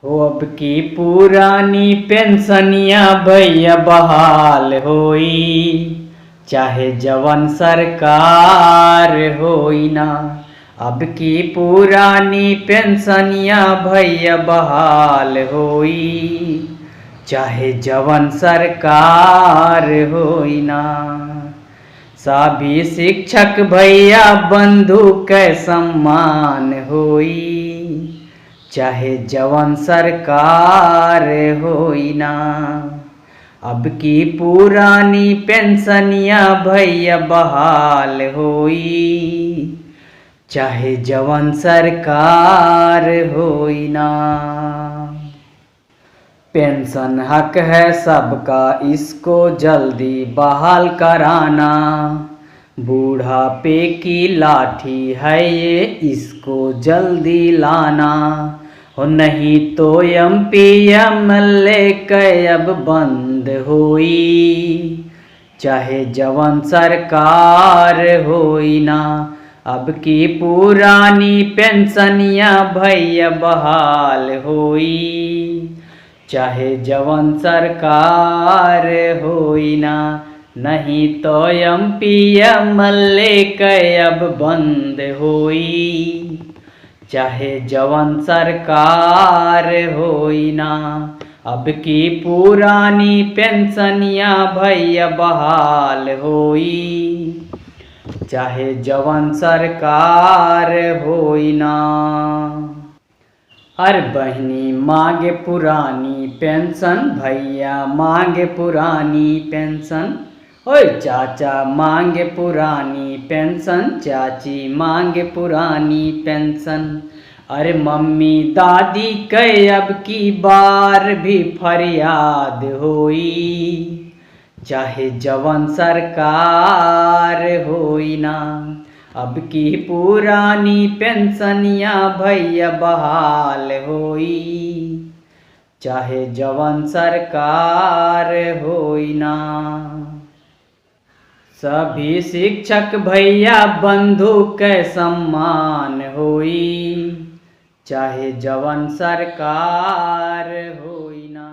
हो अब की पुरानी पेंशनिया भैया बहाल होई, चाहे जवन सरकार होई ना। अब की पुरानी पेंशनिया भैया बहाल होई, चाहे जवन सरकार होई ना। सभी शिक्षक भैया बंधु के सम्मान होई, चाहे जवन सरकार होई ना। अब की पुरानी पेंशनिया भैया बहाल होई, चाहे जवन सरकार होई ना। पेंशन हक है सबका, इसको जल्दी बहाल कराना। बूढ़ापे की लाठी है ये, इसको जल्दी लाना। हो नहीं तो एमपी एमएलए के अब बंद होई, चाहे जवन सरकार होई ना। अब की पुरानी पेंशनिया भैया बहाल होई, चाहे जवन सरकार होई ना। नहीं तो एमपी एमएलए के अब बंद होई, चाहे जवन सरकार होई ना। अब की पुरानी पेंशनिया भैया बहाल होई, चाहे जवन सरकार होई ना। हर बहनी मांगे पुरानी पेंशन, भैया मांगे पुरानी पेंशन। ओए चाचा मांगे पुरानी पेंशन, चाची मांगे पुरानी पेंशन। अरे मम्मी दादी के अब की बार भी फरियाद होई, चाहे जवन सरकार होई ना। अब की पुरानी पेंशनिया भैया बहाल होई, चाहे जवन सरकार होई ना। सभी शिक्षक भैया बंधु के सम्मान होई, चाहे जवन सरकार होई ना।